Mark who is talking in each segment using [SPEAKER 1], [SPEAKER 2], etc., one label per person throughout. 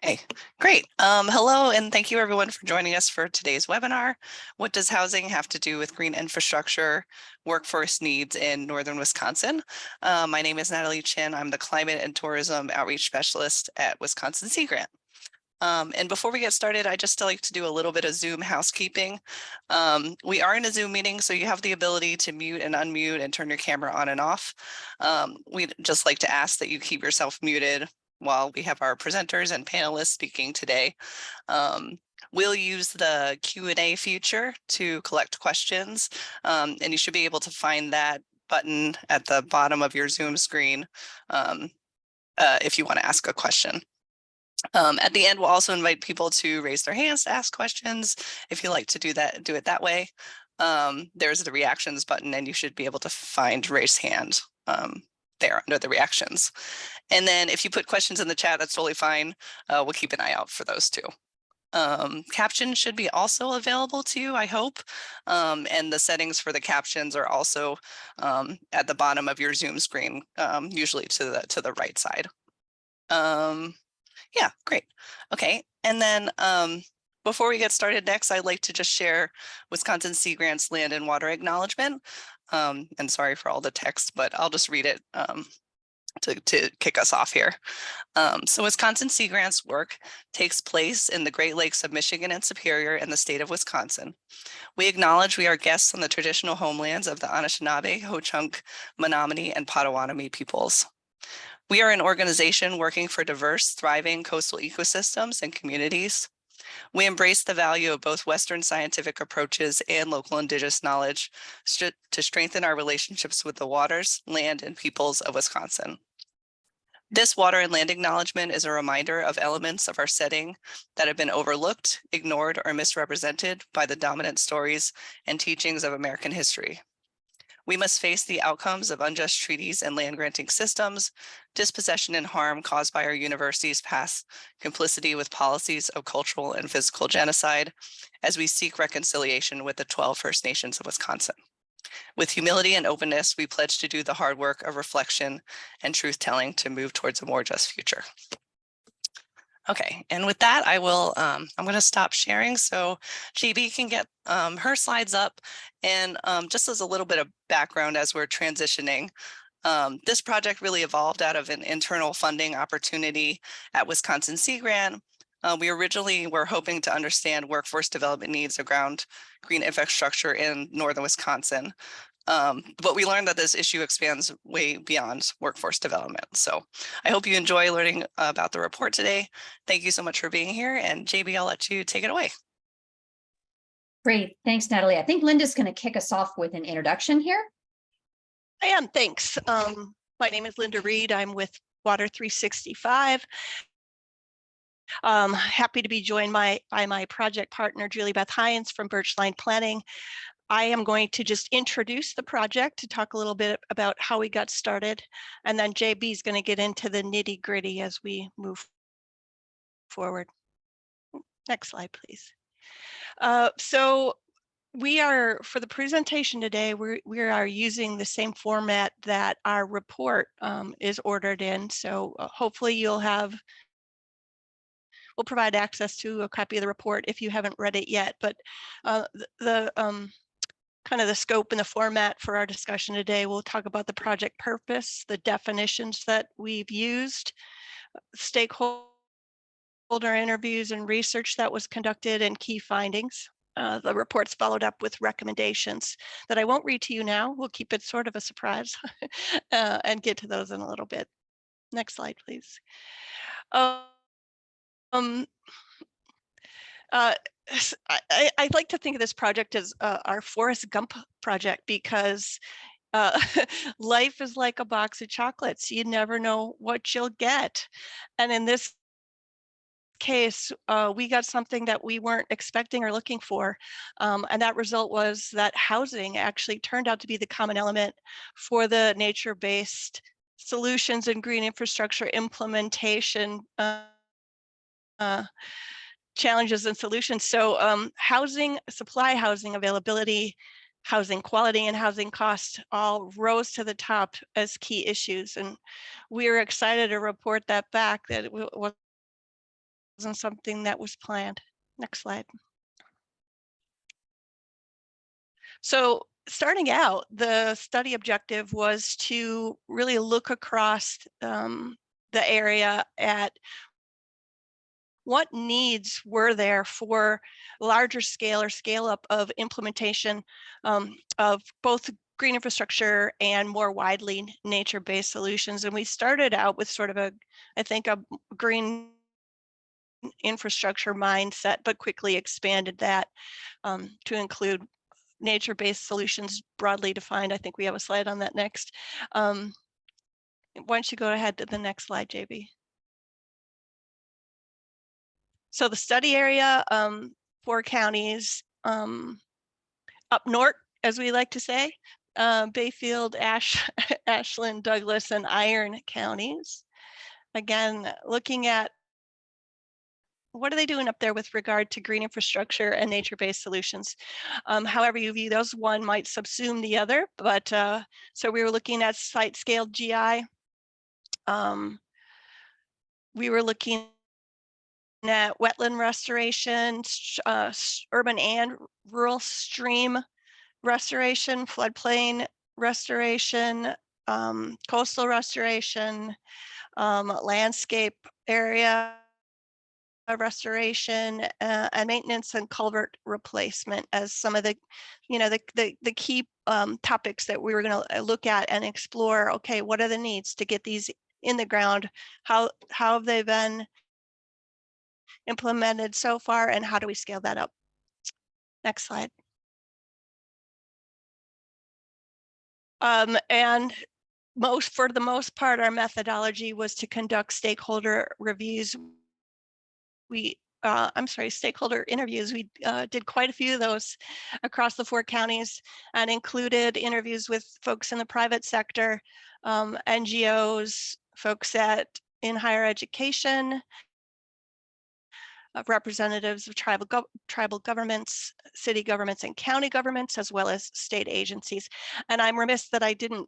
[SPEAKER 1] Okay, great. Hello, and thank you everyone for joining us for today's webinar. What does housing have to do with green infrastructure, workforce needs in northern Wisconsin? My name is Natalie Chin. I'm the Climate and Tourism Outreach Specialist at Wisconsin Sea Grant. And before we get started, I just like to do a little bit of Zoom housekeeping. We are in a Zoom meeting, so you have the ability to mute and unmute and turn your camera on and off. We'd just like to ask that you keep yourself muted while we have our presenters and panelists speaking today. We'll use the Q&A feature to collect questions, and you should be able to find that button at the bottom of your Zoom screen if you want to ask a question. At the end, we'll also invite people to raise their hands to ask questions. If you like to do it that way. There's the reactions button, and you should be able to find raise hand there under the reactions. And then if you put questions in the chat, that's totally fine. We'll keep an eye out for those too. Captions should be also available to you, I hope. And the settings for the captions are also at the bottom of your Zoom screen, usually to the right side. Yeah, great. Okay, and then before we get started next, I'd like to just share Wisconsin Sea Grant's land and water acknowledgement. And sorry for all the text, but I'll just read it to kick us off here. So Wisconsin Sea Grant's work takes place in the Great Lakes of Michigan and Superior in the state of Wisconsin. We acknowledge we are guests on the traditional homelands of the Anishinaabe, Ho-Chunk, Menominee, and Potawatomi peoples. We are an organization working for diverse, thriving coastal ecosystems and communities. We embrace the value of both Western scientific approaches and local indigenous knowledge to strengthen our relationships with the waters, land, and peoples of Wisconsin. This water and land acknowledgement is a reminder of elements of our setting that have been overlooked, ignored, or misrepresented by the dominant stories and teachings of American history. We must face the outcomes of unjust treaties and land granting systems, dispossession and harm caused by our university's past complicity with policies of cultural and physical genocide, as we seek reconciliation with the 12 First Nations of Wisconsin. With humility and openness, we pledge to do the hard work of reflection and truth-telling to move towards a more just future. Okay, and with that, I'm going to stop sharing so JB can get her slides up. And just as a little bit of background as we're transitioning, this project really evolved out of an internal funding opportunity at Wisconsin Sea Grant. We originally were hoping to understand workforce development needs around green infrastructure in northern Wisconsin. But we learned that this issue expands way beyond workforce development. So I hope you enjoy learning about the report today. Thank you so much for being here. And JB, I'll let you take it away.
[SPEAKER 2] Great. Thanks, Natalie. I think Linda's going to kick us off with an introduction here.
[SPEAKER 3] I am. Thanks. My name is Linda Reed. I'm with Water 365. Happy to be joined by my project partner, Julie Beth Hines from Birchline Planning. I am going to just introduce the project to talk a little bit about how we got started, and then JB is going to get into the nitty-gritty as we move forward. Next slide, please. So we are, for the presentation today, we are using the same format that our report is ordered in. So hopefully we'll provide access to a copy of the report if you haven't read it yet. But kind of the scope and the format for our discussion today, we'll talk about the project purpose, the definitions that we've used, stakeholder interviews and research that was conducted, and key findings. The report's followed up with recommendations that I won't read to you now. We'll keep it sort of a surprise and get to those in a little bit. Next slide, please. I like to think of this project as our Forrest Gump project, because life is like a box of chocolates. You never know what you'll get. And in this case, we got something that we weren't expecting or looking for. And that result was that housing actually turned out to be the common element for the nature-based solutions and green infrastructure implementation challenges and solutions. So housing, supply, housing availability, housing quality, and housing costs all rose to the top as key issues. And we are excited to report that back, that it was wasn't something that was planned. Next slide. So starting out, the study objective was to really look across the area at what needs were there for larger scale or scale up of implementation of both green infrastructure and more widely nature-based solutions. And we started out with sort of I think a green infrastructure mindset, but quickly expanded that to include nature-based solutions broadly defined. I think we have a slide on that next. Why don't you go ahead to the next slide, JB? So the study area, 4 counties up north, as we like to say, Bayfield, Ashland, Douglas, and Iron counties. Again, looking at what are they doing up there with regard to green infrastructure and nature-based solutions. However you view those, one might subsume the other, but so we were looking at site scale GI. We were looking at wetland restoration, urban and rural stream restoration, floodplain restoration, coastal restoration, landscape area restoration, and maintenance and culvert replacement as some of the, the key topics that we were going to look at and explore. Okay, what are the needs to get these in the ground? How have they been implemented so far, and how do we scale that up? Next slide. And for the most part, our methodology was to conduct stakeholder reviews. Stakeholder interviews. We did quite a few of those across the 4 counties and included interviews with folks in the private sector, NGOs, folks in higher education, representatives of tribal governments, city governments, and county governments, as well as state agencies. And I'm remiss that I didn't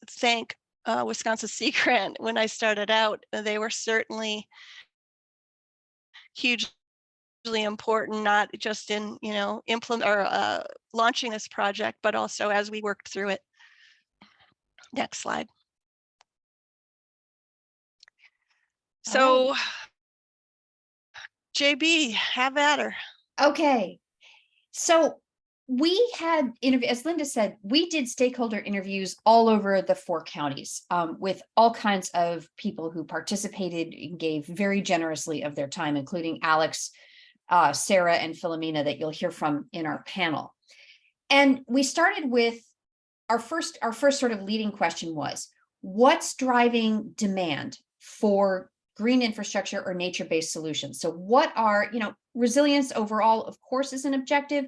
[SPEAKER 3] thank Wisconsin Sea Grant when I started out. They were certainly hugely important, not just in launching this project, but also as we worked through it. Next slide. So, right. JB, have at her.
[SPEAKER 2] Okay, so we had as Linda said, we did stakeholder interviews all over the 4 counties with all kinds of people who participated and gave very generously of their time, including Alex, Sarah, and Philomena that you'll hear from in our panel. And we started with our first sort of leading question was, what's driving demand for green infrastructure or nature-based solutions? So what are, resilience overall, of course, is an objective,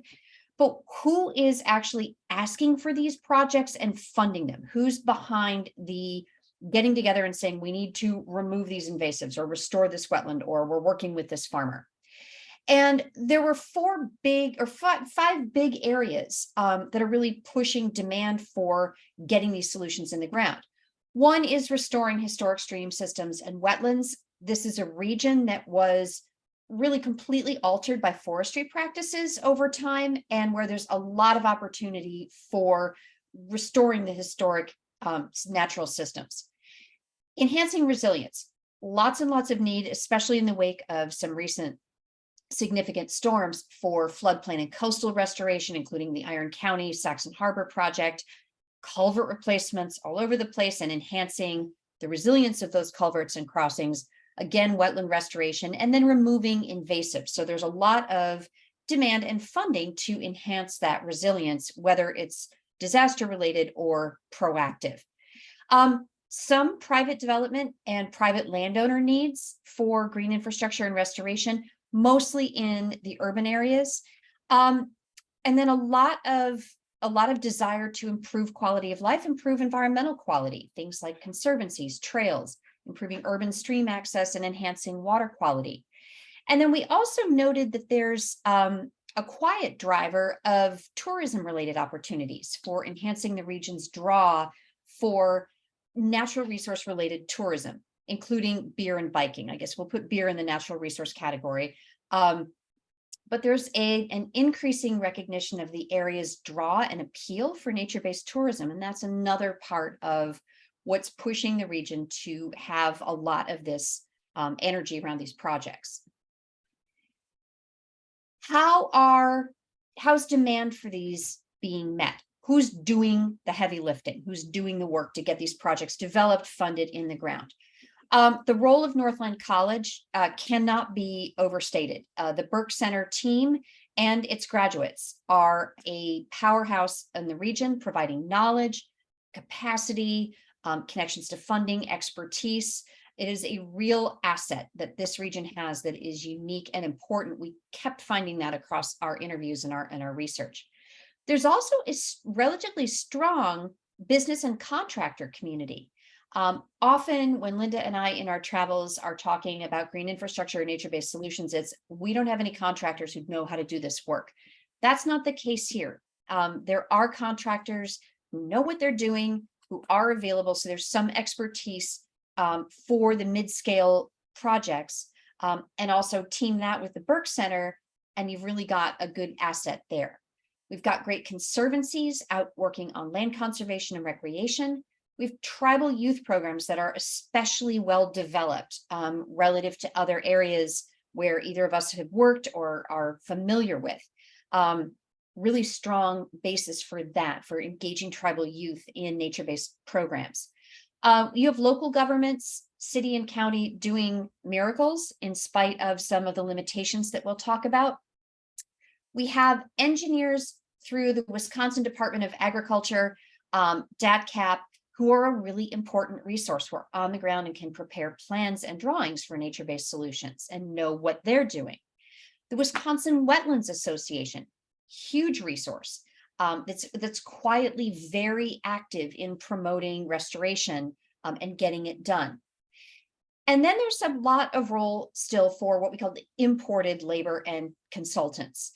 [SPEAKER 2] but who is actually asking for these projects and funding them? Who's behind the getting together and saying, we need to remove these invasives or restore this wetland, or we're working with this farmer? And there were 5 big areas that are really pushing demand for getting these solutions in the ground. One is restoring historic stream systems and wetlands. This is a region that was really completely altered by forestry practices over time, and where there's a lot of opportunity for restoring the historic natural systems. Enhancing resilience, lots and lots of need, especially in the wake of some recent significant storms, for floodplain and coastal restoration, including the Iron County Saxon Harbor project, culvert replacements all over the place, and enhancing the resilience of those culverts and crossings. Again, wetland restoration, and then removing invasives. So there's a lot of demand and funding to enhance that resilience, whether it's disaster related or proactive. Some private development and private landowner needs for green infrastructure and restoration, mostly in the urban areas. And then a lot of desire to improve quality of life, improve environmental quality, things like conservancies, trails, improving urban stream access, and enhancing water quality. And then we also noted that there's a quiet driver of tourism-related opportunities for enhancing the region's draw for natural resource-related tourism. including beer and biking. I guess we'll put beer in the natural resource category. But there's an increasing recognition of the area's draw and appeal for nature-based tourism. And that's another part of what's pushing the region to have a lot of this energy around these projects. How's demand for these being met? Who's doing the heavy lifting? Who's doing the work to get these projects developed, funded, in the ground? The role of Northland College cannot be overstated. The Burke Center team and its graduates are a powerhouse in the region, providing knowledge, capacity, connections to funding, expertise. It is a real asset that this region has that is unique and important. We kept finding that across our interviews and our research. There's also a relatively strong business and contractor community. Often when Linda and I in our travels are talking about green infrastructure and nature-based solutions, we don't have any contractors who know how to do this work. That's not the case here. There are contractors who know what they're doing, who are available. So there's some expertise for the mid-scale projects, and also team that with the Burke Center, and you've really got a good asset there. We've got great conservancies out working on land conservation and recreation. We have tribal youth programs that are especially well developed relative to other areas where either of us have worked or are familiar with. Really strong basis for that, for engaging tribal youth in nature-based programs. You have local governments, city and county, doing miracles in spite of some of the limitations that we'll talk about. We have engineers through the Wisconsin Department of Agriculture, DATCAP, who are a really important resource. Who are on the ground and can prepare plans and drawings for nature-based solutions and know what they're doing. The Wisconsin Wetlands Association, huge resource that's quietly very active in promoting restoration and getting it done. And then there's a lot of role still for what we call the imported labor and consultants.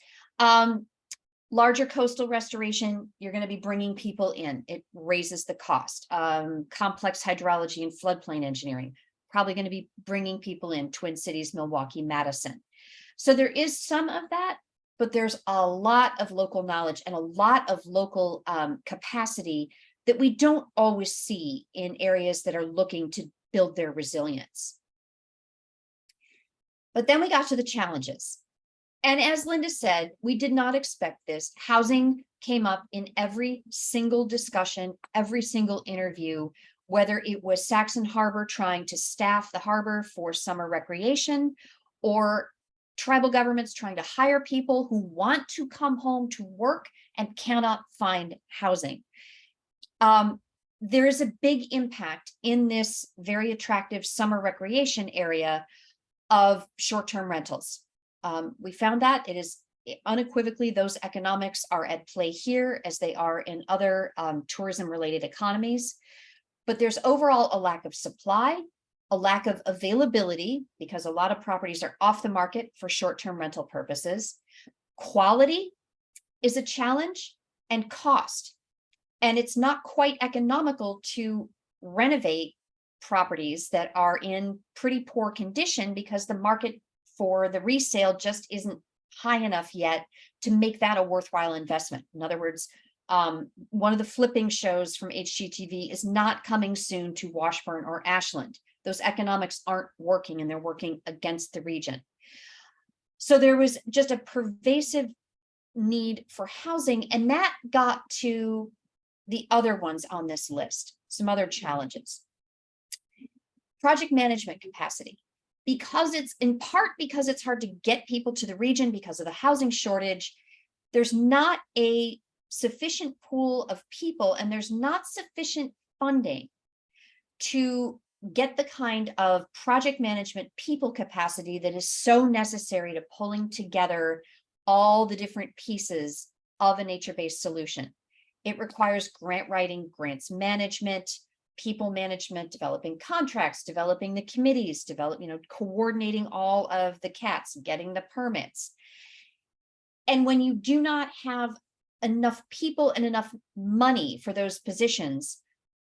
[SPEAKER 2] Larger coastal restoration, you're going to be bringing people in. It raises the cost. Complex hydrology and floodplain engineering, probably going to be bringing people in. Twin Cities, Milwaukee, Madison. So there is some of that, but there's a lot of local knowledge and a lot of local capacity that we don't always see in areas that are looking to build their resilience. But then we got to the challenges. And as Linda said, we did not expect this. Housing came up in every single discussion, every single interview, whether it was Saxon Harbor trying to staff the harbor for summer recreation, or tribal governments trying to hire people who want to come home to work and cannot find housing. There is a big impact in this very attractive summer recreation area of short-term rentals. We found that it is unequivocally those economics are at play here as they are in other tourism-related economies. But there's overall a lack of supply, a lack of availability, because a lot of properties are off the market for short-term rental purposes. Quality is a challenge, and cost. And it's not quite economical to renovate properties that are in pretty poor condition because the market for the resale just isn't high enough yet to make that a worthwhile investment. In other words, one of the flipping shows from HGTV is not coming soon to Washburn or Ashland. Those economics aren't working, and they're working against the region. So there was just a pervasive need for housing, and that got to the other ones on this list, some other challenges. Project management capacity. Because it's in part because it's hard to get people to the region because of the housing shortage, there's not a sufficient pool of people, and there's not sufficient funding to get the kind of project management people capacity that is so necessary to pulling together all the different pieces of a nature-based solution. It requires grant writing, grants management, people management, developing contracts, developing the committees, coordinating all of the CATs, getting the permits. And when you do not have enough people and enough money for those positions,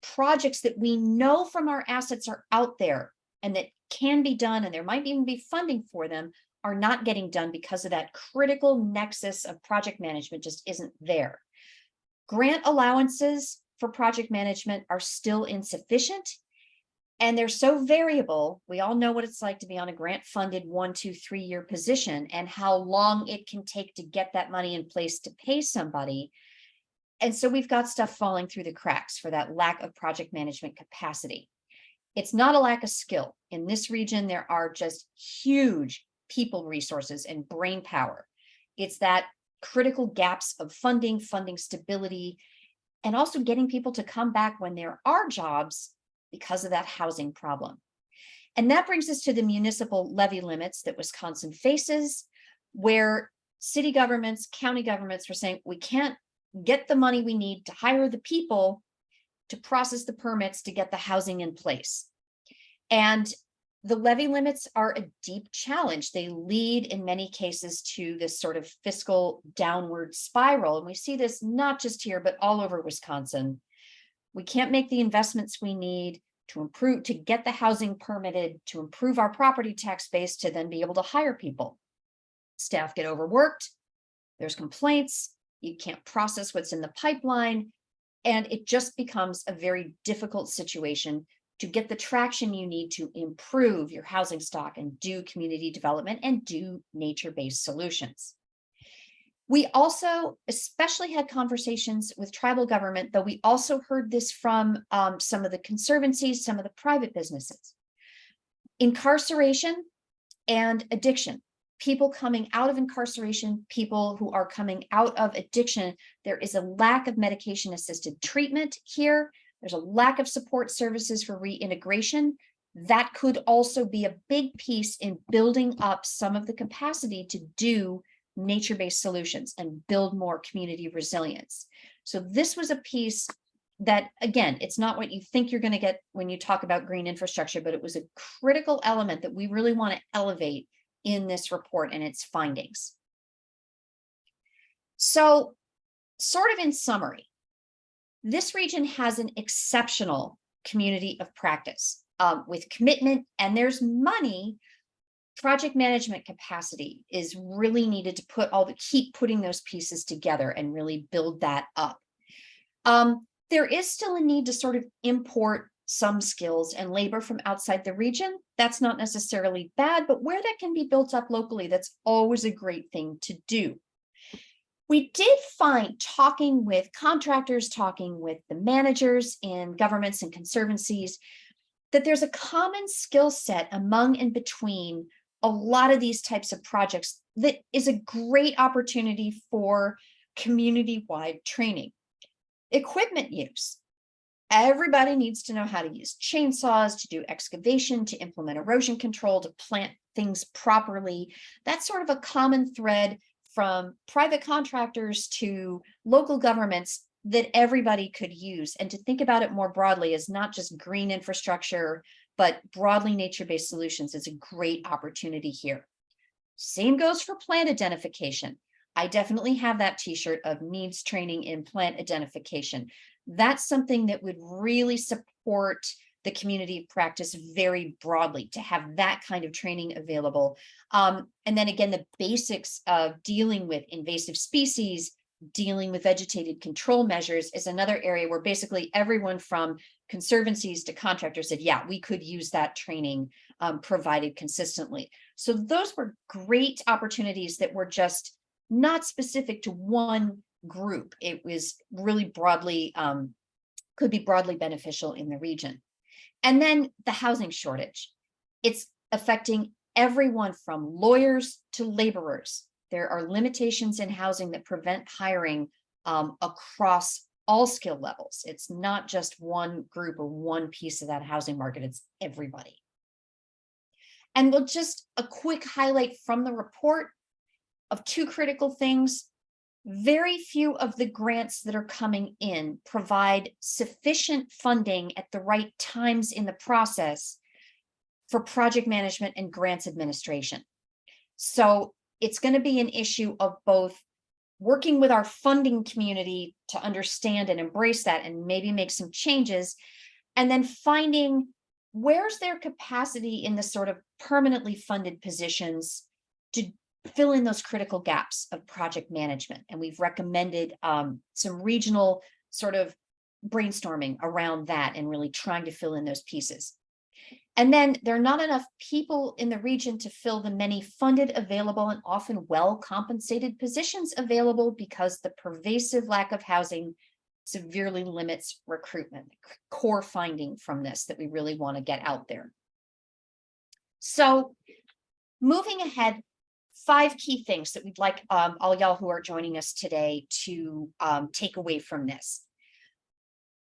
[SPEAKER 2] projects that we know from our assets are out there and that can be done, and there might even be funding for them, are not getting done because of that critical nexus of project management just isn't there. Grant allowances for project management are still insufficient, and they're so variable. We all know what it's like to be on a grant funded 1, 2, 3 year position and how long it can take to get that money in place to pay somebody. And so we've got stuff falling through the cracks for that lack of project management capacity. It's not a lack of skill. In this region, there are just huge people resources and brain power. It's that critical gaps of funding stability, and also getting people to come back when there are jobs because of that housing problem. And that brings us to the municipal levy limits that Wisconsin faces, where city governments, county governments were saying, we can't get the money we need to hire the people to process the permits to get the housing in place. And the levy limits are a deep challenge. They lead in many cases to this sort of fiscal downward spiral. And we see this not just here, but all over Wisconsin. We can't make the investments we need to improve, to get the housing permitted, to improve our property tax base, to then be able to hire people. Staff get overworked, there's complaints, you can't process what's in the pipeline, and it just becomes a very difficult situation to get the traction you need to improve your housing stock and do community development and do nature-based solutions. We also especially had conversations with tribal government, though we also heard this from some of the conservancies, some of the private businesses. Incarceration and addiction. People coming out of incarceration, people who are coming out of addiction, there is a lack of medication-assisted treatment here. There's a lack of support services for reintegration. That could also be a big piece in building up some of the capacity to do nature-based solutions and build more community resilience. So this was a piece that, again, it's not what you think you're going to get when you talk about green infrastructure, but it was a critical element that we really want to elevate in this report and its findings. So, sort of in summary, this region has an exceptional community of practice with commitment, and there's money. Project management capacity is really needed to keep putting those pieces together and really build that up. There is still a need to sort of import some skills and labor from outside the region. That's not necessarily bad, but where that can be built up locally, that's always a great thing to do. We did find, talking with contractors, talking with the managers in governments and conservancies, that there's a common skill set among and between a lot of these types of projects that is a great opportunity for community-wide training. Equipment use. Everybody needs to know how to use chainsaws, to do excavation, to implement erosion control, to plant things properly. That's sort of a common thread from private contractors to local governments that everybody could use. And to think about it more broadly as not just green infrastructure, but broadly nature-based solutions is a great opportunity here. Same goes for plant identification. I definitely have that t-shirt of needs training in plant identification. That's something that would really support the community practice very broadly, to have that kind of training available. And then again, the basics of dealing with invasive species, dealing with vegetated control measures is another area where basically everyone from conservancies to contractors said, yeah, we could use that training provided consistently. So those were great opportunities that were just not specific to one group. It was really broadly, could be broadly beneficial in the region. And then the housing shortage. It's affecting everyone from lawyers to laborers. There are limitations in housing that prevent hiring across all skill levels. It's not just one group or one piece of that housing market, it's everybody. And we'll just a quick highlight from the report of two critical things. Very few of the grants that are coming in provide sufficient funding at the right times in the process for project management and grants administration. So it's going to be an issue of both working with our funding community to understand and embrace that and maybe make some changes, and then finding where's their capacity in the sort of permanently funded positions to fill in those critical gaps of project management? And we've recommended some regional sort of brainstorming around that and really trying to fill in those pieces. And then there are not enough people in the region to fill the many funded, available, and often well-compensated positions available because the pervasive lack of housing severely limits recruitment. Core finding from this that we really want to get out there. So moving ahead, 5 key things that we'd like all y'all who are joining us today to take away from this.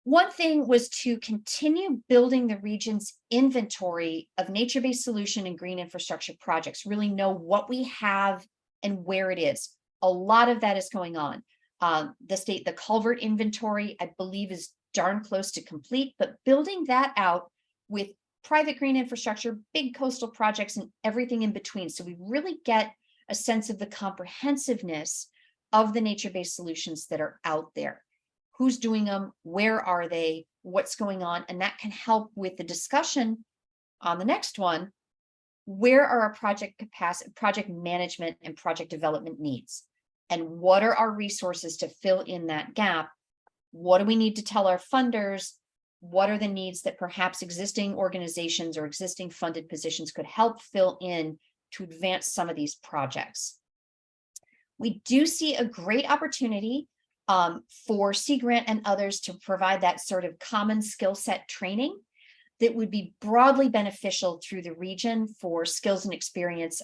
[SPEAKER 2] One thing was to continue building the region's inventory of nature-based solution and green infrastructure projects, really know what we have and where it is. A lot of that is going on. The culvert inventory, I believe, is darn close to complete, but building that out with private green infrastructure, big coastal projects, and everything in between. So we really get a sense of the comprehensiveness of the nature-based solutions that are out there. Who's doing them? Where are they? What's going on? And that can help with the discussion on the next one. Where are our project capacity, project management, and project development needs? And what are our resources to fill in that gap? What do we need to tell our funders? What are the needs that perhaps existing organizations or existing funded positions could help fill in to advance some of these projects? We do see a great opportunity for Sea Grant and others to provide that sort of common skill set training that would be broadly beneficial through the region for skills and experience.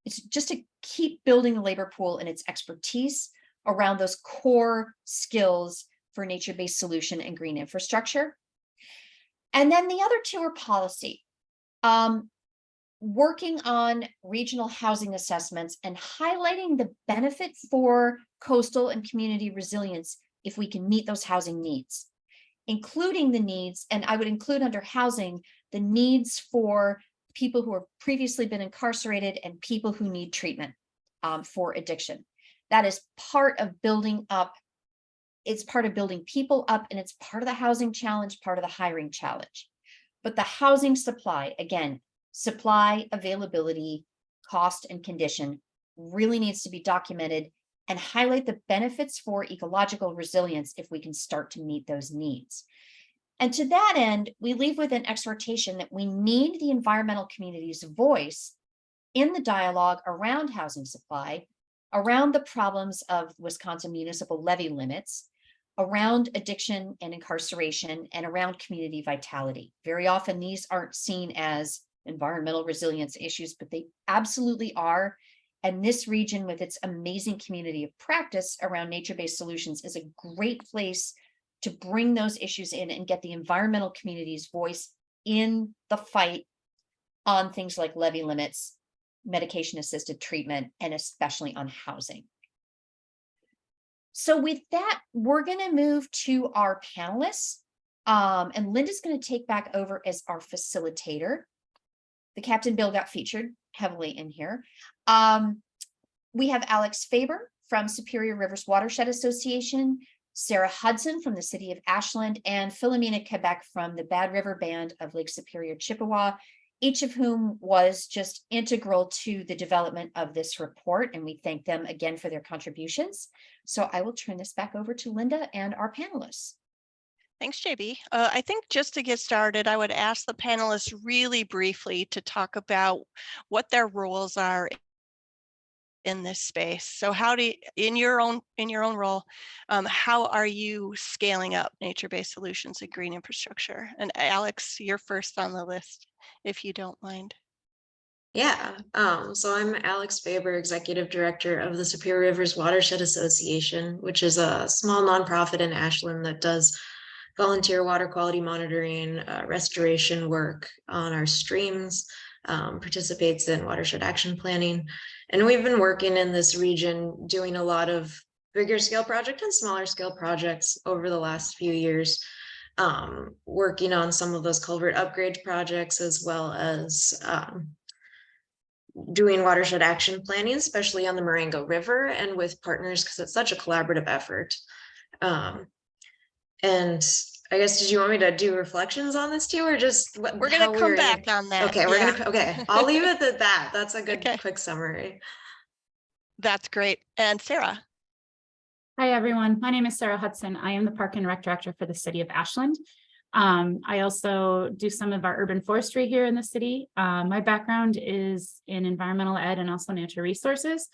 [SPEAKER 2] It's just to keep building the labor pool and its expertise around those core skills for nature-based solution and green infrastructure. And then the other 2 are policy. Working on regional housing assessments and highlighting the benefit for coastal and community resilience if we can meet those housing needs, including the needs, and I would include under housing, the needs for people who have previously been incarcerated and people who need treatment for addiction. That is part of building up. It's part of building people up, and it's part of the housing challenge, part of the hiring challenge. But the housing supply, again, supply, availability, cost, and condition really needs to be documented and highlight the benefits for ecological resilience if we can start to meet those needs. And to that end, we leave with an exhortation that we need the environmental community's voice in the dialogue around housing supply, around the problems of Wisconsin municipal levy limits, around addiction and incarceration, and around community vitality. Very often these aren't seen as environmental resilience issues, but they absolutely are. And this region, with its amazing community of practice around nature-based solutions, is a great place to bring those issues in and get the environmental community's voice in the fight on things like levy limits, medication-assisted treatment, and especially on housing. So with that, we're going to move to our panelists. And Linda's going to take back over as our facilitator. The Captain Bill got featured heavily in here. We have Alex Faber from Superior Rivers Watershed Association, Sarah Hudson from the city of Ashland, and Philomena Quebec from the Bad River Band of Lake Superior, Chippewa, each of whom was just integral to the development of this report. And we thank them again for their contributions. So I will turn this back over to Linda and our panelists.
[SPEAKER 3] Thanks, JB. I think just to get started, I would ask the panelists really briefly to talk about what their roles are in this space. So how do you, in your own role, how are you scaling up nature-based solutions and green infrastructure? And Alex, you're first on the list, if you don't mind.
[SPEAKER 4] Yeah, so I'm Alex Faber, Executive Director of the Superior Rivers Watershed Association, which is a small nonprofit in Ashland that does volunteer water quality monitoring, restoration work on our streams, participates in watershed action planning. And we've been working in this region doing a lot of bigger scale projects and smaller scale projects over the last few years, working on some of those culvert upgrade projects, as well as doing watershed action planning, especially on the Marengo River and with partners, because it's such a collaborative effort. And I guess, did you want me to do reflections on this too, or just
[SPEAKER 3] We're gonna come back on that.
[SPEAKER 4] Okay, we're gonna, okay, I'll leave it at that. That's a good
[SPEAKER 3] Okay.
[SPEAKER 4] quick summary.
[SPEAKER 3] That's great. And Sarah?
[SPEAKER 5] Hi, everyone. My name is Sarah Hudson. I am the Park and Rec Director for the City of Ashland. I also do some of our urban forestry here in the city. My background is in environmental ed and also natural resources.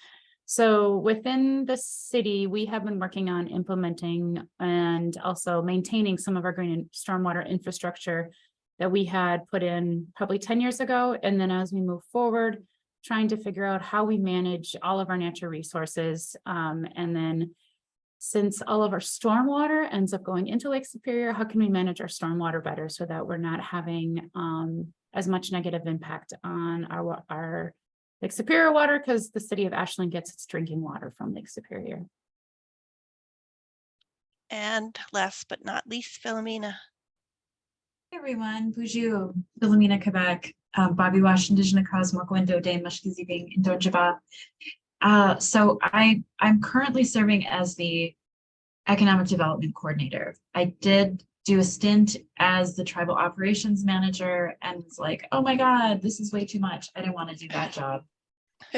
[SPEAKER 5] So within the city, we have been working on implementing and also maintaining some of our green and stormwater infrastructure that we had put in probably 10 years ago. And then as we move forward, trying to figure out how we manage all of our natural resources. And then since all of our stormwater ends up going into Lake Superior, how can we manage our stormwater better so that we're not having as much negative impact on our Lake Superior water, because the city of Ashland gets its drinking water from Lake Superior.
[SPEAKER 3] And last but not least, Philomena.
[SPEAKER 6] Hey everyone, bonjour, Philomena Quebec, Bobby Washington, Dijinakaz, Mokwendo, Dane, Mashkizibing, Indonjaba. So I'm currently serving as the Economic Development Coordinator. I did do a stint as the Tribal Operations Manager and was like, oh my God, this is way too much. I didn't want to do that job.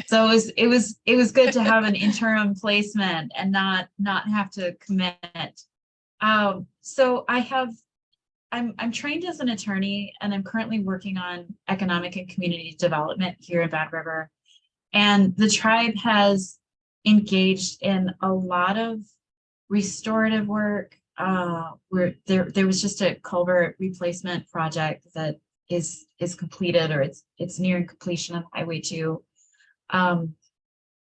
[SPEAKER 6] So it was good to have an interim placement and not have to commit. So I'm trained as an attorney, and I'm currently working on economic and community development here in Bad River. And the tribe has engaged in a lot of restorative work. Where there was just a culvert replacement project that is completed, or it's nearing completion on Highway 2.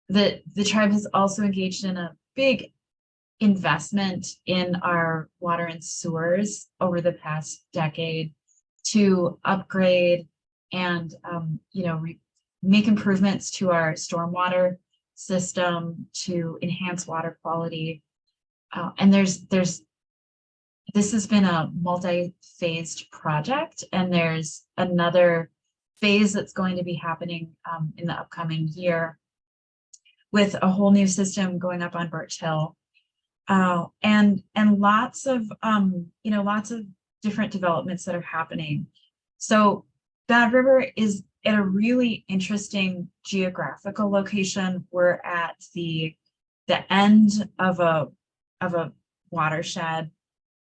[SPEAKER 6] The tribe has also engaged in a big investment in our water and sewers over the past decade to upgrade and make improvements to our stormwater system to enhance water quality. And this has been a multi-phased project, and there's another phase that's going to be happening in the upcoming year with a whole new system going up on Birch Hill. And lots of different developments that are happening. So Bad River is at a really interesting geographical location. We're at the end of a watershed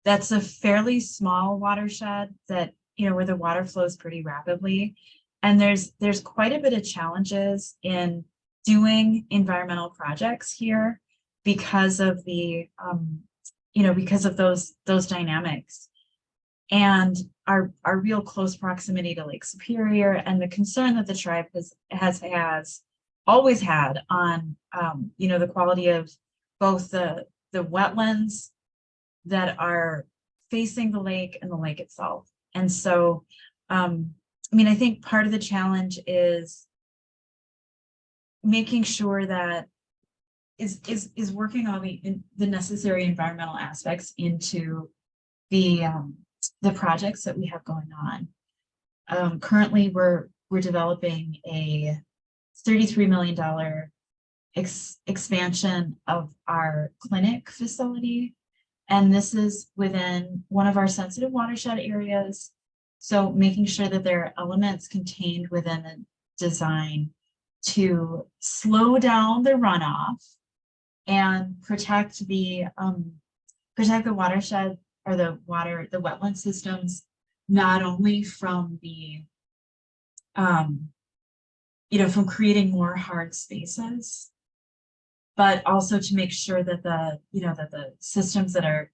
[SPEAKER 6] that's a fairly small watershed that, where the water flows pretty rapidly. And there's quite a bit of challenges in doing environmental projects here because of the because of those dynamics and our real close proximity to Lake Superior, and the concern that the tribe has always had on the quality of both the wetlands that are facing the lake and the lake itself. And so I think part of the challenge is making sure that is working all the necessary environmental aspects into the projects that we have going on. Currently, we're developing a $33 million expansion of our clinic facility, and this is within one of our sensitive watershed areas. So making sure that there are elements contained within the design to slow down the runoff and protect the watershed or the wetland systems, not only from the from creating more hard spaces, but also to make sure that the systems that are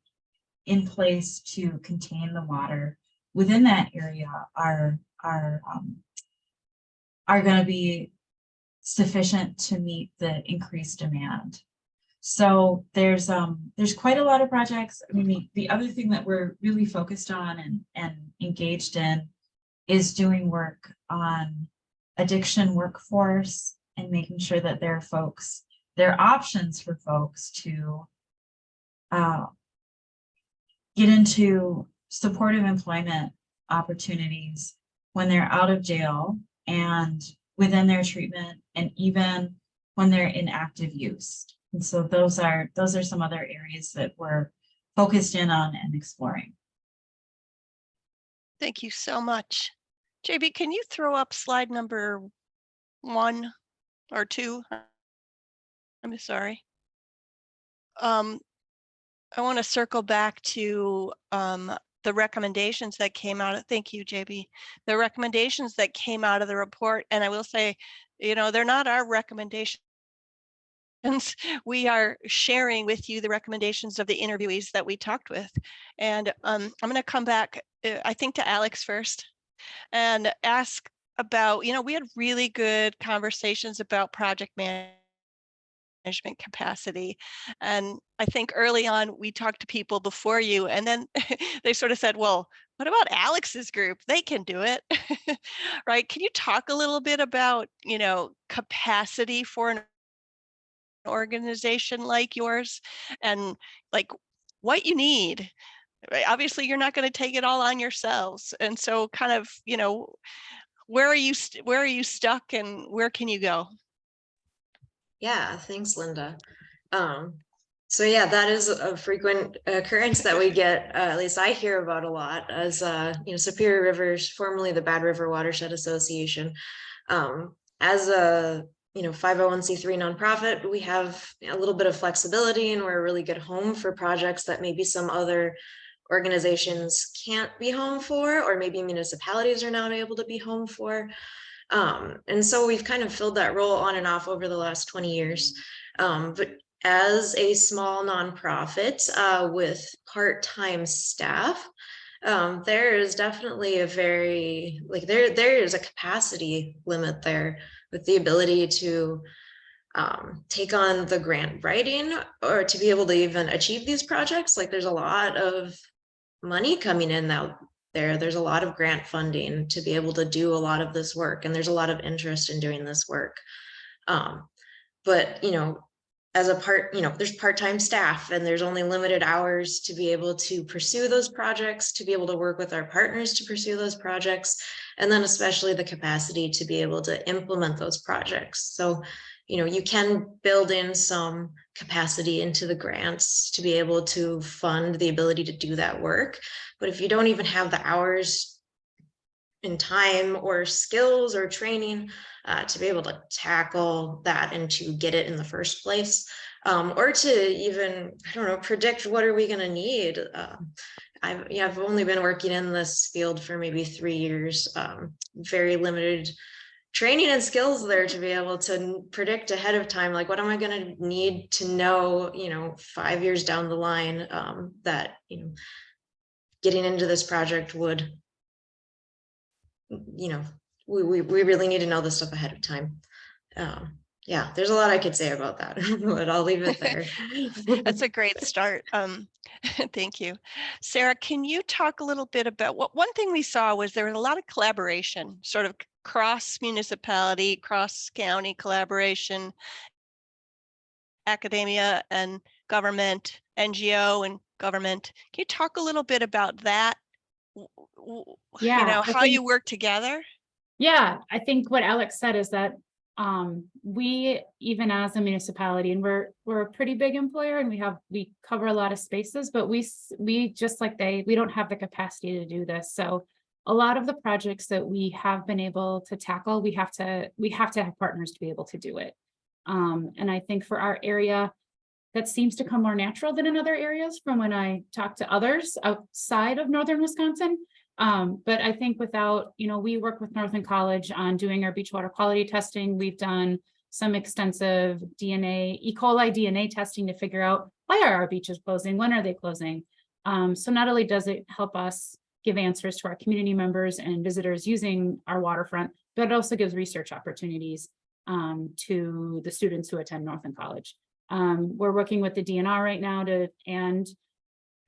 [SPEAKER 6] in place to contain the water within that area are going to be sufficient to meet the increased demand. So there's quite a lot of projects. The other thing that we're really focused on and engaged in is doing work on addiction workforce and making sure that there are options for folks to get into supportive employment opportunities when they're out of jail and within their treatment, and even when they're in active use. And so those are some other areas that we're focused in on and exploring.
[SPEAKER 3] Thank you so much. JB, can you throw up slide number 1 or 2? I'm sorry. I want to circle back to the recommendations that came out of, thank you, JB, the recommendations that came out of the report. And I will say, you know, they're not our recommendations. We are sharing with you the recommendations of the interviewees that we talked with. And I'm going to come back, I think, to Alex first and ask about, you know, we had really good conversations about project management capacity. And I think early on we talked to people before you, and then they sort of said, well, what about Alex's group? They can do it. Right? Can you talk a little bit about, you know, capacity for an organization like yours and like what you need? Right? Obviously, you're not going to take it all on yourselves. And so kind of, you know, where are you stuck and where can you go?
[SPEAKER 4] Yeah, thanks, Linda. So yeah, that is a frequent occurrence that we get, at least I hear about a lot, as you know, Superior Rivers, formerly the Bad River Watershed Association. As a 501c3 nonprofit, we have a little bit of flexibility, and we're a really good home for projects that maybe some other organizations can't be home for, or maybe municipalities are not able to be home for. And so we've kind of filled that role on and off over the last 20 years. But as a small nonprofit with part-time staff, there is definitely a very, like, there is a capacity limit there with the ability to take on the grant writing or to be able to even achieve these projects. Like, there's a lot of money coming in now. There's a lot of grant funding to be able to do a lot of this work, and there's a lot of interest in doing this work. But, you know, as a there's part-time staff, and there's only limited hours to be able to pursue those projects, to be able to work with our partners to pursue those projects, and then especially the capacity to be able to implement those projects. So, you know, you can build in some capacity into the grants to be able to fund the ability to do that work. But if you don't even have the hours and time or skills or training to be able to tackle that and to get it in the first place, or to even, I don't know, predict what are we going to need. I've only been working in this field for maybe 3 years, very limited training and skills there to be able to predict ahead of time, like, what am I going to need to know, you know, 5 years down the line, that, you know, getting into this project would, you know, we really need to know this stuff ahead of time. Yeah, there's a lot I could say about that, but I'll leave it there.
[SPEAKER 3] That's a great start. Thank you. Sarah, can you talk a little bit about one thing we saw was there was a lot of collaboration, sort of cross municipality, cross county collaboration, academia and government, NGO and government. Can you talk a little bit about that?
[SPEAKER 5] Yeah,
[SPEAKER 3] you know,
[SPEAKER 5] I
[SPEAKER 3] how
[SPEAKER 5] think-
[SPEAKER 3] you work together?
[SPEAKER 5] Yeah, I think what Alex said is that we, even as a municipality, and we're a pretty big employer, and we cover a lot of spaces, but we just like we don't have the capacity to do this. So a lot of the projects that we have been able to tackle, we have to have partners to be able to do it. And I think for our area, that seems to come more natural than in other areas from when I talk to others outside of Northern Wisconsin. But I think without, you know, we work with Northern College on doing our beach water quality testing. We've done some extensive E. coli DNA testing to figure out why are our beaches closing, when are they closing? So not only does it help us give answers to our community members and visitors using our waterfront, but it also gives research opportunities to the students who attend Northern College. We're working with the DNR right now and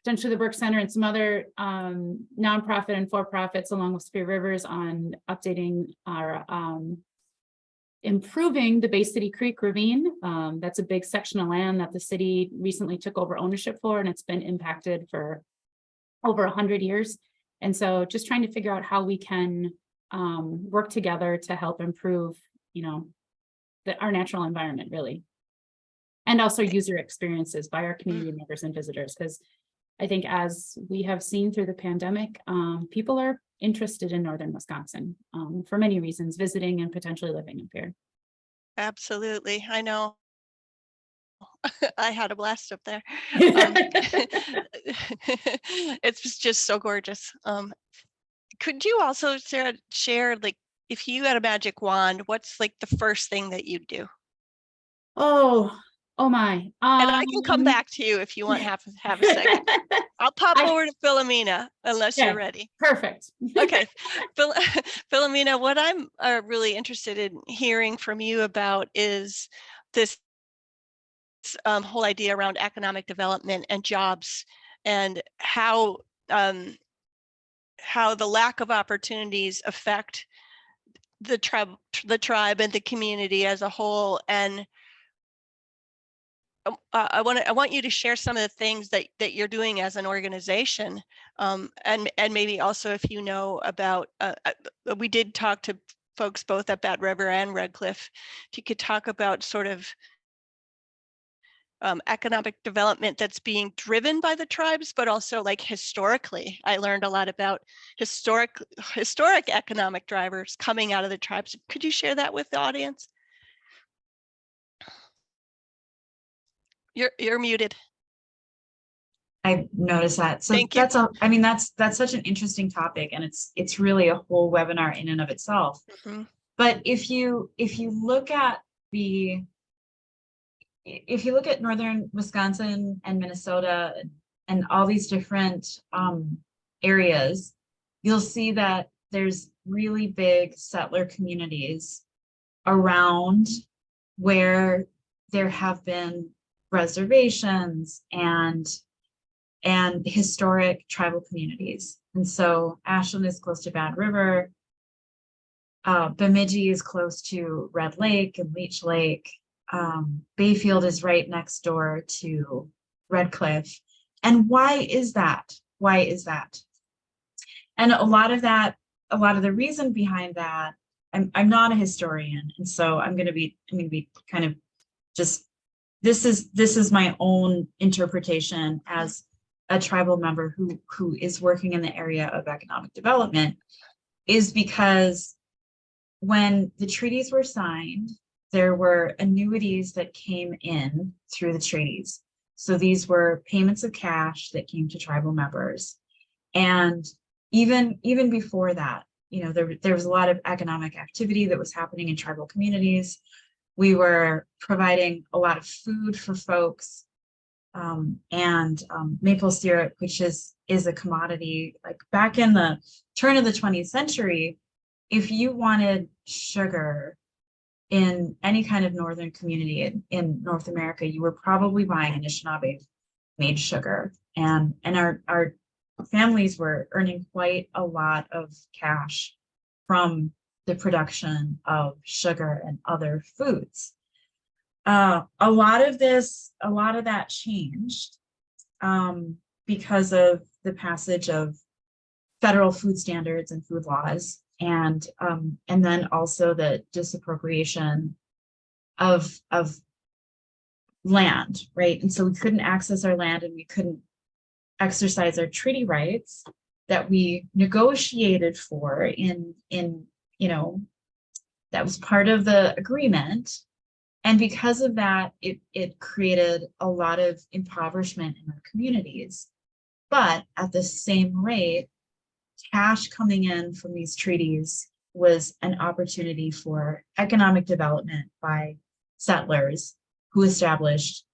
[SPEAKER 5] potentially the Burke Center and some other nonprofit and for-profits along with Superior Rivers on updating our improving the Bay City Creek Ravine. That's a big section of land that the city recently took over ownership for, and it's been impacted for over 100 years. And so just trying to figure out how we can work together to help improve, you know, our natural environment, really. And also user experiences by our community members and visitors, because I think as we have seen through the pandemic, people are interested in northern Wisconsin for many reasons, visiting and potentially living up here.
[SPEAKER 3] Absolutely. I know. I had a blast up there. It's just so gorgeous. Could you also, Sarah, share, like, if you had a magic wand, what's like the first thing that you'd do?
[SPEAKER 5] Oh my.
[SPEAKER 3] And I can come back to you if you want have a second. I'll pop over to Philomena unless you're
[SPEAKER 5] Okay.
[SPEAKER 3] ready.
[SPEAKER 5] Perfect.
[SPEAKER 3] Okay, Philomena, what I'm really interested in hearing from you about is this whole idea around economic development and jobs, and how the lack of opportunities affect the tribe and the community as a whole. And I want you to share some of the things that you're doing as an organization, and maybe also if you know about. We did talk to folks both at Bad River and Red Cliff. If you could talk about sort of economic development that's being driven by the tribes, but also like historically. I learned a lot about historic economic drivers coming out of the tribes. Could you share that with the audience? You're muted.
[SPEAKER 6] I noticed that. So
[SPEAKER 3] Thank you.
[SPEAKER 6] I mean, that's such an interesting topic, and it's really a whole webinar in and of itself.
[SPEAKER 3] Mm-hmm.
[SPEAKER 6] But if you look at northern Wisconsin and Minnesota and all these different areas, you'll see that there's really big settler communities around where there have been reservations and historic tribal communities. And so Ashland is close to Bad River. Bemidji is close to Red Lake and Leech Lake. Bayfield is right next door to Red Cliff. And why is that? Why is that? And a lot of the reason behind that, I'm not a historian, and so I'm going to be kind of just, this is my own interpretation as a tribal member who is working in the area of economic development, is because when the treaties were signed, there were annuities that came in through the treaties. So these were payments of cash that came to tribal members. And even before that, there was a lot of economic activity that was happening in tribal communities. We were providing a lot of food for folks, and maple syrup, which is a commodity. Like back in the turn of the 20th century, if you wanted sugar in any kind of northern community in North America, you were probably buying Anishinaabe made sugar, and our families were earning quite a lot of cash from the production of sugar and other foods. A lot of that changed because of the passage of federal food standards and food laws, and then also the disappropriation of land, right? And so we couldn't access our land, and we couldn't exercise our treaty rights that we negotiated for that was part of the agreement. And because of that, it created a lot of impoverishment in our communities. But at the same rate, cash coming in from these treaties was an opportunity for economic development by settlers who established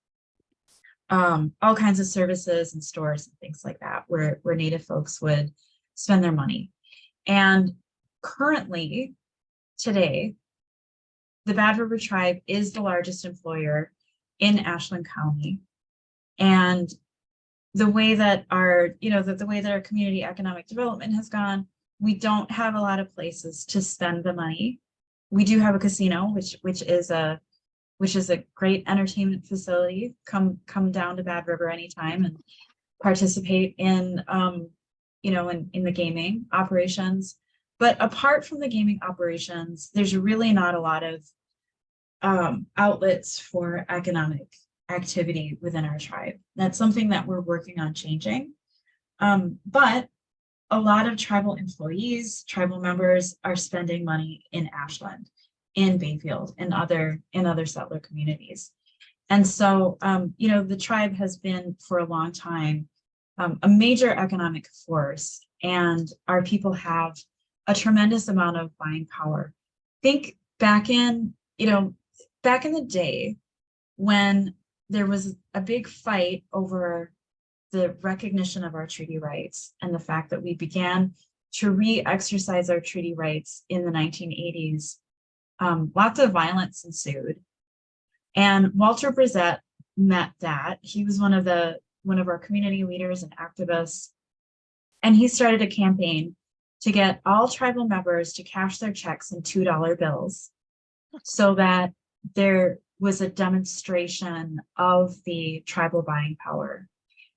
[SPEAKER 6] all kinds of services and stores and things like that, where Native folks would spend their money. And currently, today, the Bad River Tribe is the largest employer in Ashland County. And the way that our community economic development has gone, we don't have a lot of places to spend the money. We do have a casino, which is a great entertainment facility. Come down to Bad River anytime and participate in in the gaming operations. But apart from the gaming operations, there's really not a lot of outlets for economic activity within our tribe. That's something that we're working on changing. But a lot of tribal employees, tribal members are spending money in Ashland, in Bayfield, and other settler communities. And so, the tribe has been for a long time a major economic force, and our people have a tremendous amount of buying power. Think back in the day when there was a big fight over the recognition of our treaty rights and the fact that we began to re-exercise our treaty rights in the 1980s. Lots of violence ensued. And Walter Brissett met that. He was one of our community leaders and activists. And he started a campaign to get all tribal members to cash their checks in $2 bills so that there was a demonstration of the tribal buying power.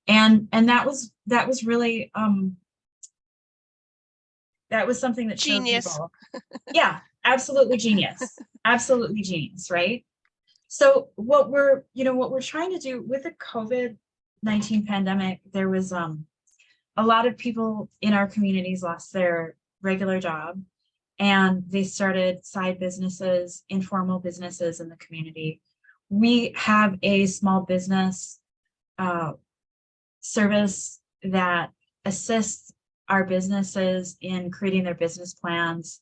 [SPEAKER 6] And that was really that was something that showed
[SPEAKER 3] Genius.
[SPEAKER 6] people. Yeah, absolutely genius. Absolutely genius, right? So what we're trying to do with the COVID-19 pandemic, there was a lot of people in our communities lost their regular job, and they started side businesses, informal businesses in the community. We have a small business service that assists our businesses in creating their business plans.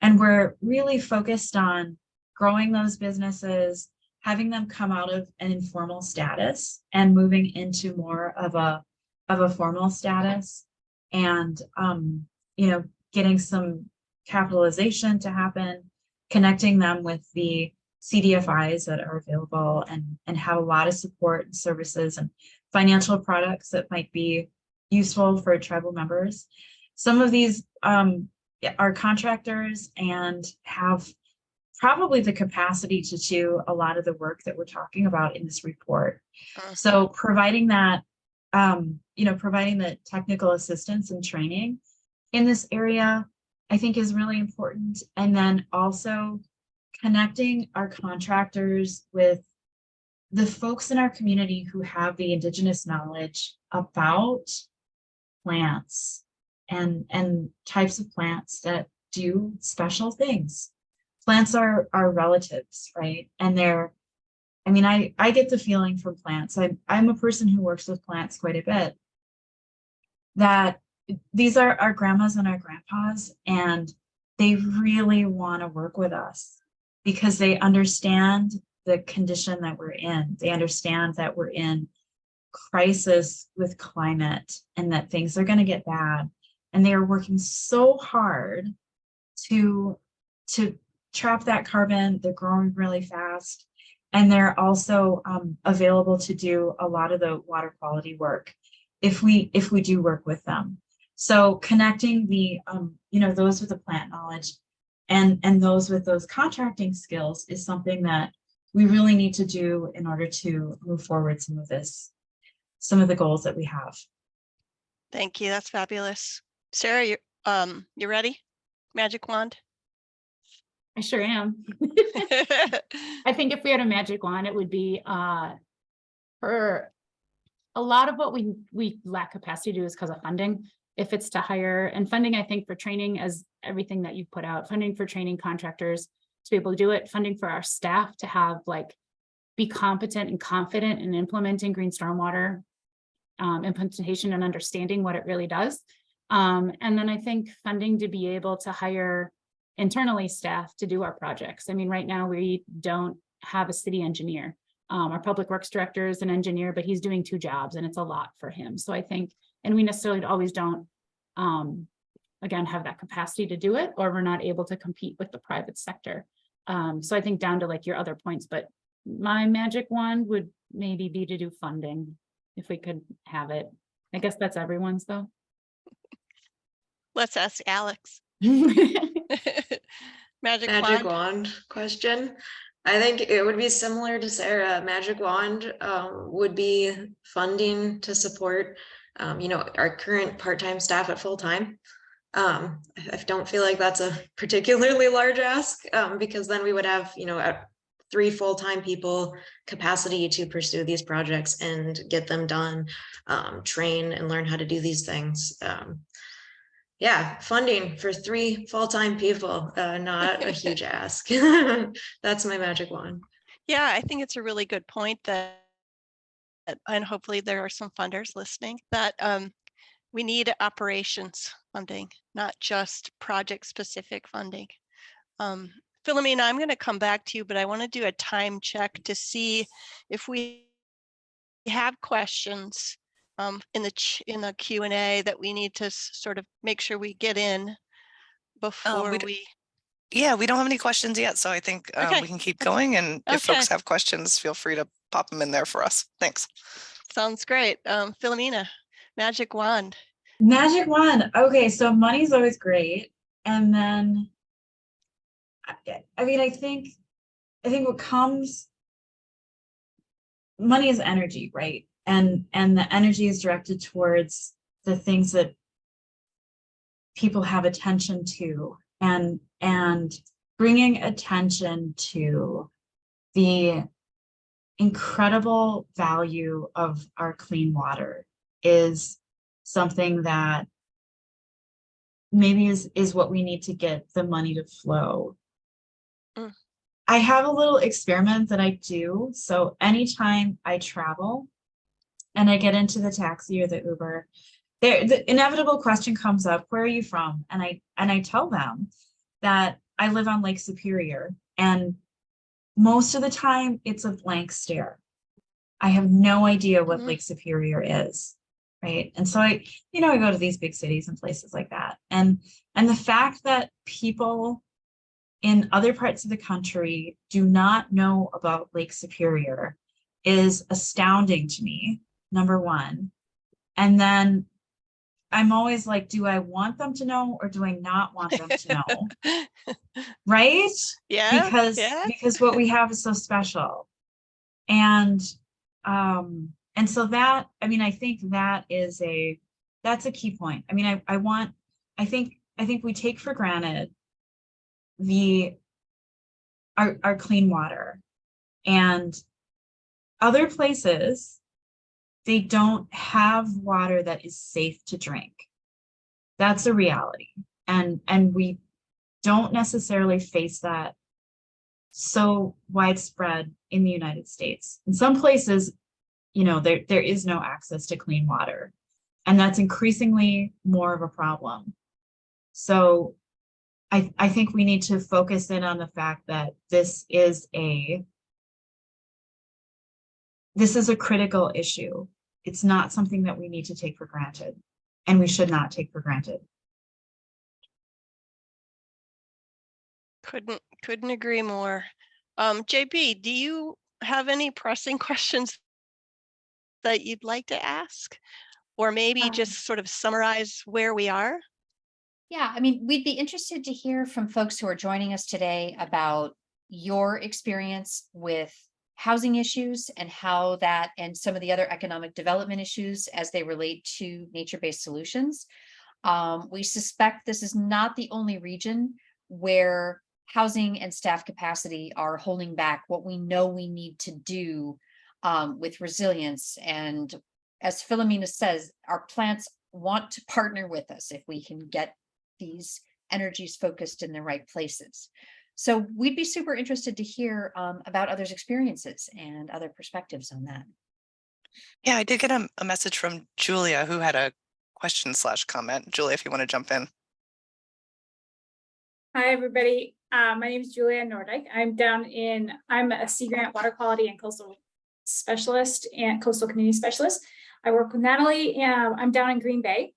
[SPEAKER 6] And we're really focused on growing those businesses, having them come out of an informal status and moving into more of a formal status, and getting some capitalization to happen, connecting them with the CDFIs that are available and have a lot of support and services and financial products that might be useful for tribal members. Some of these are contractors and have probably the capacity to do a lot of the work that we're talking about in this report. So providing that, providing the technical assistance and training in this area, I think is really important. And then also connecting our contractors with the folks in our community who have the indigenous knowledge about plants and types of plants that do special things. Plants are relatives, right? And I get the feeling from plants. I'm a person who works with plants quite a bit, that these are our grandmas and our grandpas, and they really want to work with us because they understand the condition that we're in. They understand that we're in crisis with climate and that things are going to get bad. And they are working so hard to trap that carbon. They're growing really fast. And they're also available to do a lot of the water quality work if we do work with them. So connecting the those with the plant knowledge and those with those contracting skills is something that we really need to do in order to move forward some of the goals that we have.
[SPEAKER 3] Thank you. That's fabulous. Sarah, you ready? Magic wand?
[SPEAKER 5] I sure am. I think if we had a magic wand, it would be for a lot of what we lack capacity to do is because of funding. If it's to hire and funding, I think for training, as everything that you've put out, funding for training contractors to be able to do it, funding for our staff to have be competent and confident in implementing green stormwater implementation and understanding what it really does. And then I think funding to be able to hire internally staff to do our projects. I mean, right now we don't have a city engineer. Our public works director is an engineer, but he's doing 2 jobs and it's a lot for him. So I think, and we necessarily always don't, again, have that capacity to do it, or we're not able to compete with the private sector. So I think down to your other points, but my magic wand would maybe be to do funding if we could have it. I guess that's everyone's though.
[SPEAKER 3] Let's ask Alex. Magic
[SPEAKER 4] wand question. I think it would be similar to Sarah. Magic wand would be funding to support, our current part-time staff at full-time. I don't feel like that's a particularly large ask because then we would have, 3 full-time people capacity to pursue these projects and get them done, train and learn how to do these things. Yeah, funding for 3 full-time people, not a huge ask. That's my magic wand.
[SPEAKER 3] Yeah, I think it's a really good point and hopefully there are some funders listening, that we need operations funding, not just project-specific funding. Philomena, I'm going to come back to you, but I want to do a time check to see if we have questions in the Q&A that we need to sort of make sure we get in before we.
[SPEAKER 1] Yeah, we don't have any questions yet, so I think
[SPEAKER 3] Okay.
[SPEAKER 1] we can keep going. And if
[SPEAKER 3] Okay.
[SPEAKER 1] folks have questions, feel free to pop them in there for us. Thanks.
[SPEAKER 3] Sounds great. Philomena, magic wand.
[SPEAKER 6] Magic wand. Okay, so money's always great. And then, I mean, I think what comes, money is energy, right? And the energy is directed towards the things that people have attention to, and bringing attention to the incredible value of our clean water is something that maybe is what we need to get the money to flow. I have a little experiment that I do. So anytime I travel and I get into the taxi or the Uber, the inevitable question comes up, where are you from? And I tell them that I live on Lake Superior, and most of the time it's a blank stare. I have no idea what Lake Superior is, right? And so I go to these big cities and places like that. And the fact that people in other parts of the country do not know about Lake Superior is astounding to me, number one. And then I'm always like, do I want them to know or do I not want them to know? Right?
[SPEAKER 3] Yeah.
[SPEAKER 6] Because what we have is so special. And so that, I mean, I think that's a key point. I mean, I think we take for granted our clean water, and other places, they don't have water that is safe to drink. That's a reality. And we don't necessarily face that so widespread in the United States. In some places, there is no access to clean water, and that's increasingly more of a problem. So I think we need to focus in on the fact that this is a critical issue. It's not something that we need to take for granted, and we should not take for granted.
[SPEAKER 3] Couldn't agree more. JB, do you have any pressing questions that you'd like to ask, or maybe just sort of summarize where we are?
[SPEAKER 2] Yeah, I mean, we'd be interested to hear from folks who are joining us today about your experience with housing issues and how that and some of the other economic development issues as they relate to nature-based solutions. We suspect this is not the only region where housing and staff capacity are holding back what we know we need to do with resilience. And as Philomena says, our plants want to partner with us if we can get these energies focused in the right places. So we'd be super interested to hear about others' experiences and other perspectives on that.
[SPEAKER 1] Yeah, I did get a message from Julia who had a question/comment. Julia, if you want to jump in.
[SPEAKER 5] Hi, everybody. My name is Julia Nordyke. I'm a Sea Grant water quality and coastal specialist and coastal community specialist. I work with Natalie, and I'm down in Green Bay.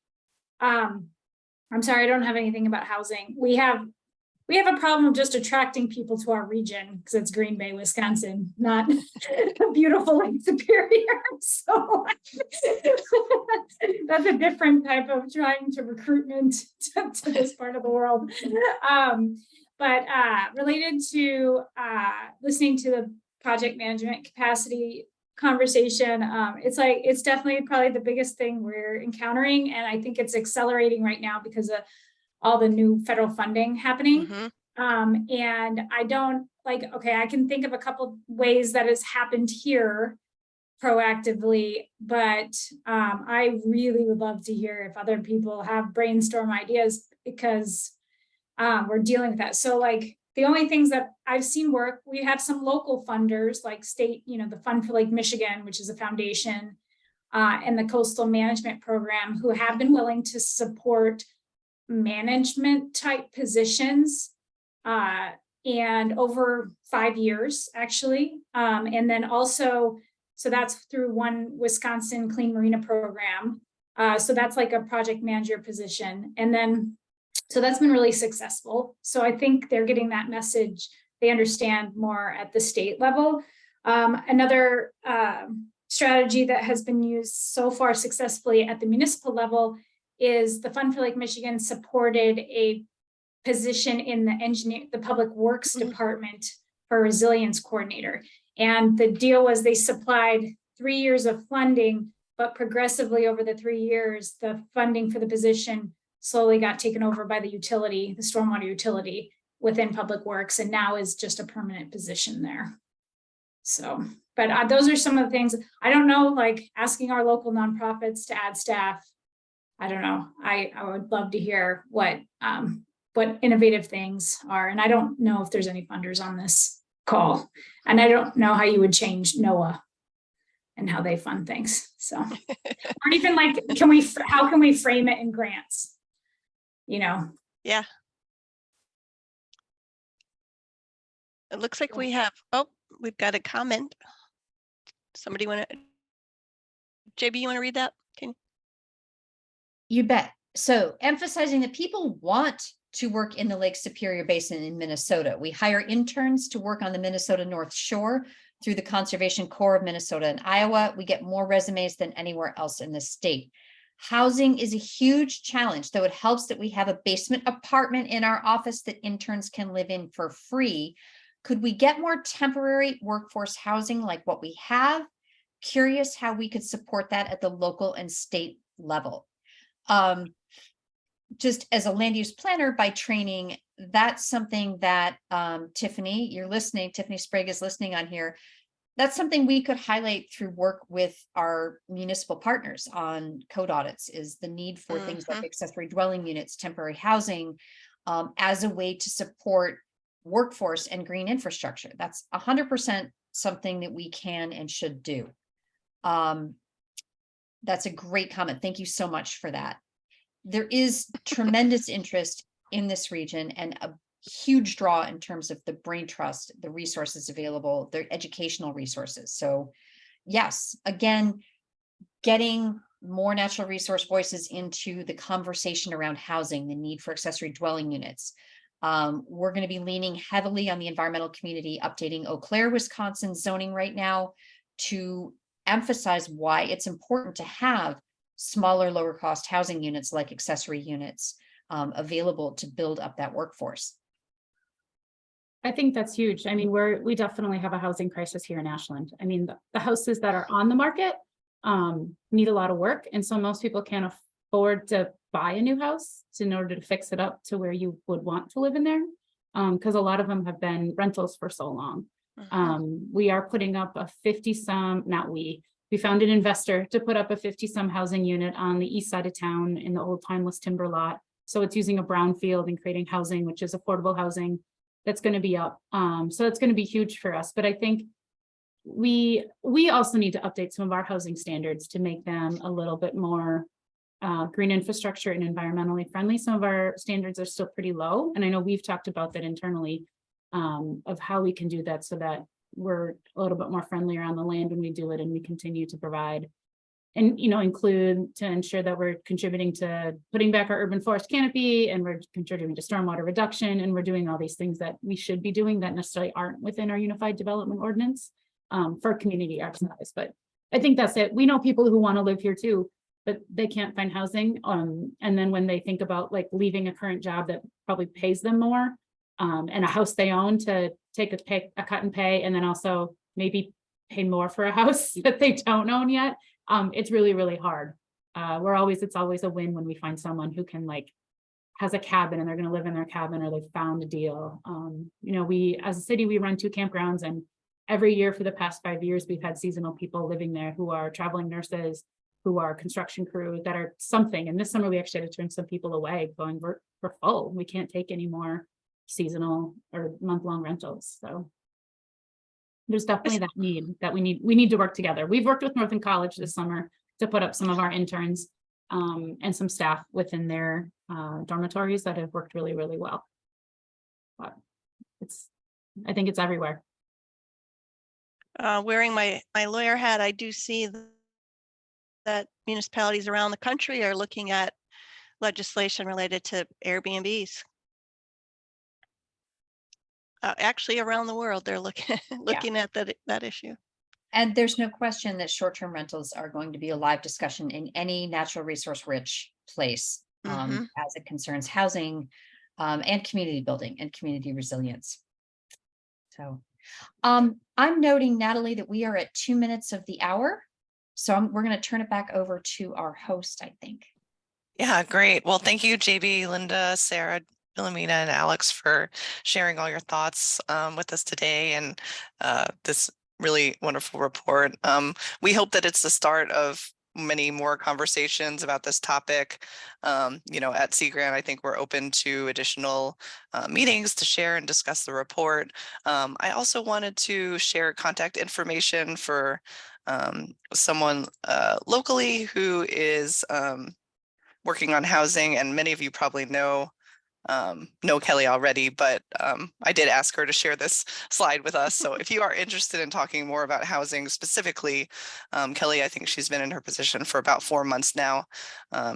[SPEAKER 5] I'm sorry, I don't have anything about housing. We have a problem of just attracting people to our region because it's Green Bay, Wisconsin, not a beautiful Lake Superior. So that's a different type of trying to recruitment to this part of the world. But related to listening to the project management capacity conversation, it's definitely probably the biggest thing we're encountering, and I think it's accelerating right now because of all the new federal funding happening. And I don't I can think of a couple ways that has happened here
[SPEAKER 7] proactively, but I really would love to hear if other people have brainstorm ideas, because we're dealing with that. So like the only things that I've seen work, we have some local funders like state, the Fund for Lake Michigan, which is a foundation, and the Coastal Management Program, who have been willing to support management type positions and over 5 years actually. And then also, so that's through one Wisconsin Clean Marina program. So that's like a project manager position. And then, so that's been really successful. So I think they're getting that message. They understand more at the state level. Another strategy that has been used so far successfully at the municipal level is the Fund for Lake Michigan supported a position in the public works department for resilience coordinator. And the deal was they supplied 3 years of funding, but progressively over the 3 years, the funding for the position slowly got taken over by the utility, the stormwater utility within public works, and now is just a permanent position there. So, but those are some of the things. I don't know, like asking our local nonprofits to add staff. I don't know. I would love to hear what innovative things are. And I don't know if there's any funders on this call. And I don't know how you would change NOAA and how they fund things. So, or even like, how can we frame it in grants?
[SPEAKER 3] Yeah. It looks like we've got a comment. Somebody want to, JB, you want to read that?
[SPEAKER 2] You bet. So emphasizing that people want to work in the Lake Superior Basin in Minnesota. We hire interns to work on the Minnesota North Shore through the Conservation Corps of Minnesota and Iowa. We get more resumes than anywhere else in the state. Housing is a huge challenge, though it helps that we have a basement apartment in our office that interns can live in for free. Could we get more temporary workforce housing like what we have? Curious how we could support that at the local and state level. Just as a land use planner by training, that's something that Tiffany, you're listening, Tiffany Sprague is listening on here. That's something we could highlight through work with our municipal partners on code audits, is the need for things like accessory dwelling units, temporary housing, as a way to support workforce and green infrastructure. That's 100% something that we can and should do. That's a great comment. Thank you so much for that. There is tremendous interest in this region and a huge draw in terms of the brain trust, the resources available, the educational resources. So yes, again, getting more natural resource voices into the conversation around housing, the need for accessory dwelling units. We're going to be leaning heavily on the environmental community, updating Eau Claire, Wisconsin zoning right now to emphasize why it's important to have smaller, lower cost housing units like accessory units available to build up that workforce.
[SPEAKER 5] I think that's huge. I mean, we definitely have a housing crisis here in Ashland. I mean, the houses that are on the market need a lot of work. And so most people can't afford to buy a new house in order to fix it up to where you would want to live in there. Because a lot of them have been rentals for so long. We are putting up a 50-some, we found an investor to put up a 50-some housing unit on the east side of town in the old timeless timber lot. So it's using a brownfield and creating housing, which is affordable housing that's going to be up. So it's going to be huge for us. But I think we also need to update some of our housing standards to make them a little bit more green infrastructure and environmentally friendly. Some of our standards are still pretty low. And I know we've talked about that internally of how we can do that so that we're a little bit more friendlier on the land when we do it, and we continue to provide and, include to ensure that we're contributing to putting back our urban forest canopy, and we're contributing to stormwater reduction, and we're doing all these things that we should be doing that necessarily aren't within our unified development ordinance for community our size. But I think that's it. We know people who want to live here too, but they can't find housing. And then when they think about like leaving a current job that probably pays them more and a house they own, to take a cut and pay, and then also maybe pay more for a house that they don't own yet. It's really, really hard. It's always a win when we find someone who can has a cabin and they're going to live in their cabin, or they found a deal. We, as a city, we run 2 campgrounds, and every year for the past 5 years, we've had seasonal people living there who are traveling nurses, who are construction crew that are something. And this summer we actually had to turn some people away going, we're full. We can't take any more seasonal or month-long rentals. So there's definitely that need that we need to work together. We've worked with Northern College this summer to put up some of our interns and some staff within their dormitories that have worked really, really well. But I think it's everywhere.
[SPEAKER 3] Wearing my lawyer hat, I do see that municipalities around the country are looking at legislation related to Airbnbs. Actually, around the world, they're looking at that issue.
[SPEAKER 2] And there's no question that short-term rentals are going to be a live discussion in any natural resource rich place as it concerns housing and community building and community resilience. So I'm noting, Natalie, that we are at 2 minutes of the hour. So we're going to turn it back over to our host, I think.
[SPEAKER 1] Yeah, great. Well, thank you, JB, Linda, Sarah, Philomena, and Alex for sharing all your thoughts with us today and this really wonderful report. We hope that it's the start of many more conversations about this topic. At Sea Grant, I think we're open to additional meetings to share and discuss the report. I also wanted to share contact information for someone locally who is working on housing, and many of you probably know Kelly already, but I did ask her to share this slide with us. So if you are interested in talking more about housing specifically, Kelly, I think she's been in her position for about 4 months now,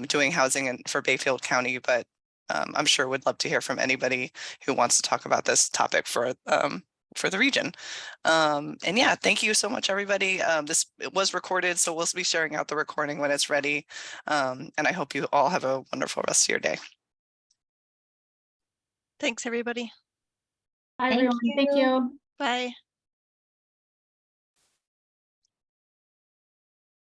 [SPEAKER 1] doing housing for Bayfield County, but I'm sure would love to hear from anybody who wants to talk about this topic for the region. And yeah, thank you so much, everybody. This was recorded, so we'll be sharing out the recording when it's ready. And I hope you all have a wonderful rest of your day.
[SPEAKER 3] Thanks, everybody.
[SPEAKER 5] Bye,
[SPEAKER 2] Thank
[SPEAKER 5] everyone. Thank
[SPEAKER 2] you.
[SPEAKER 5] you.
[SPEAKER 3] Bye.